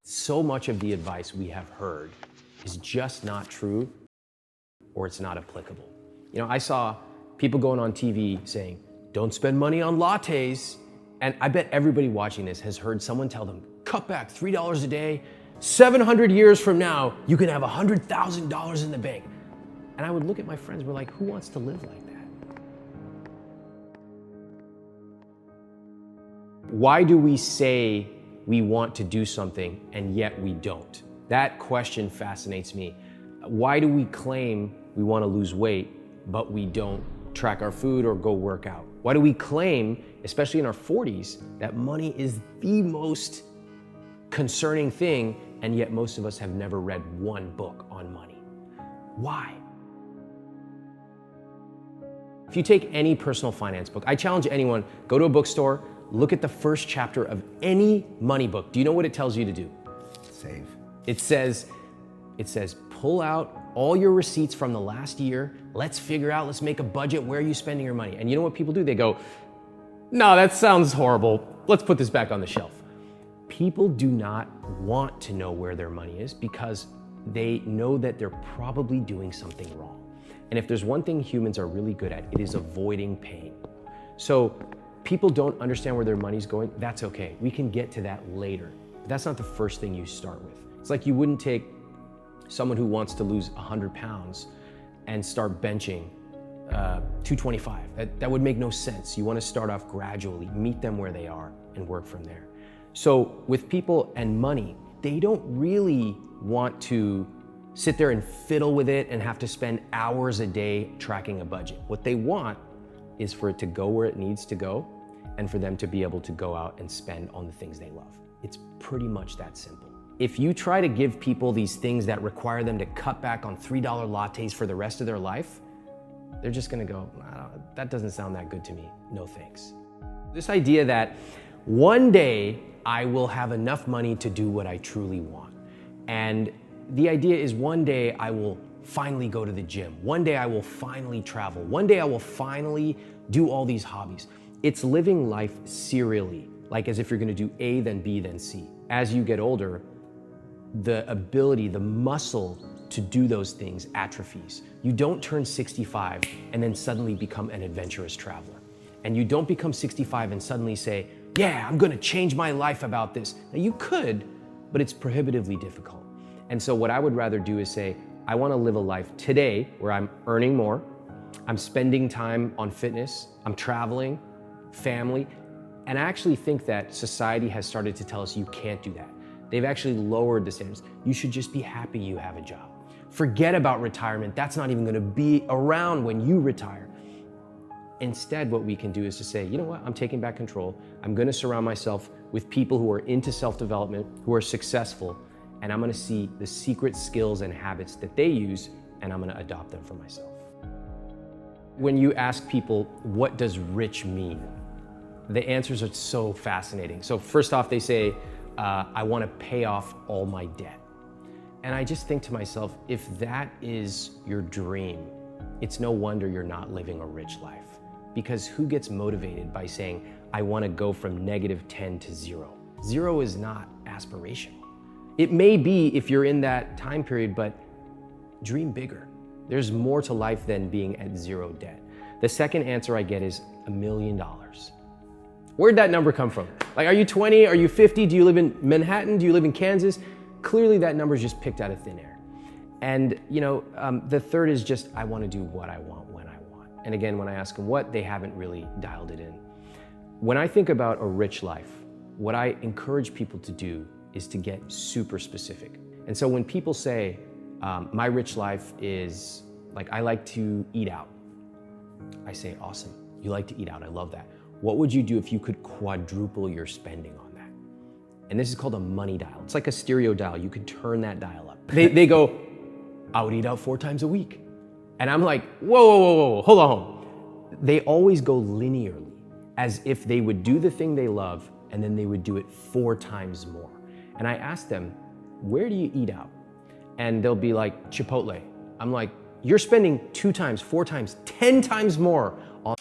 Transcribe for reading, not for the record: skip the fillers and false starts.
So much of the advice we have heard is just not true, or it's not applicable. You know, I saw people going on TV saying, don't spend money on lattes. And I bet everybody watching this has heard someone tell them, cut back $3 a day, 700 years from now, you can have $100,000 in the bank. And I would look at my friends, we're like, who wants to live like that? Why do we say we want to do something and yet we don't? That question fascinates me. Why do we claim we want to lose weight, but we don't track our food or go work out? Why do we claim, especially in our 40s, that money is the most concerning thing, and yet most of us have never read one book on money? Why? If you take any personal finance book, I challenge anyone, go to a bookstore, look at the first chapter of any money book. Do you know what it tells you to do? Save. It says, pull out all your receipts from the last year. Let's figure out, let's make a budget. Where are you spending your money? And you know what people do? They go, no, that sounds horrible. Let's put this back on the shelf. People do not want to know where their money is because they know that they're probably doing something wrong. And if there's one thing humans are really good at, it is avoiding pain. So people don't understand where their money's going. That's okay. We can get to that later. But that's not the first thing you start with. It's like you wouldn't take someone who wants to lose 100 pounds and start benching 225. That would make no sense. You want to start off gradually, meet them where they are, and work from there. So with people and money, they don't really want to sit there and fiddle with it and have to spend hours a day tracking a budget. What they want is for it to go where it needs to go and for them to be able to go out and spend on the things they love. It's pretty much that simple. If you try to give people these things that require them to cut back on $3 lattes for the rest of their life, they're just gonna go, that doesn't sound that good to me, no thanks. This idea that one day I will have enough money to do what I truly want. And the idea is one day I will finally go to the gym. One day I will finally travel. One day I will finally do all these hobbies. It's living life serially, like as if you're gonna do A, then B, then C. As you get older, the ability, the muscle to do those things atrophies. You don't turn 65 and then suddenly become an adventurous traveler. And you don't become 65 and suddenly say, yeah, I'm gonna change my life about this. Now you could, but it's prohibitively difficult. And so what I would rather do is say, I wanna live a life today where I'm earning more, I'm spending time on fitness, I'm traveling, family, and I actually think that society has started to tell us you can't do that. They've actually lowered the standards. You should just be happy you have a job. Forget about retirement. That's not even gonna be around when you retire. Instead, what we can do is to say, you know what, I'm taking back control. I'm gonna surround myself with people who are into self-development, who are successful, and I'm gonna see the secret skills and habits that they use, and I'm gonna adopt them for myself. When you ask people, what does rich mean? The answers are so fascinating. So first off, they say, I wanna pay off all my debt. And I just think to myself, if that is your dream, it's no wonder you're not living a rich life. Because who gets motivated by saying, I wanna go from -10 to 0? 0 is not aspirational. It may be if you're in that time period, but dream bigger. There's more to life than being at 0 debt. The second answer I get is $1 million. Where'd that number come from? Like, are you 20? Are you 50? Do you live in Manhattan? Do you live in Kansas? Clearly that number's just picked out of thin air. And the third is just, I wanna do what I want when I want. And again, when I ask them what, they haven't really dialed it in. When I think about a rich life, what I encourage people to do is to get super specific. And so when people say, my rich life is, like, I like to eat out. I say, awesome, you like to eat out, I love that. What would you do if you could quadruple your spending on that? And this is called a money dial. It's like a stereo dial. You could turn that dial up. They go, I would eat out 4 times a week. And I'm like, whoa, hold on. They always go linearly, as if they would do the thing they love and then they would do it 4 times more. And I ask them, where do you eat out? And they'll be like, Chipotle. I'm like, you're spending 2 times, 4 times, 10 times more on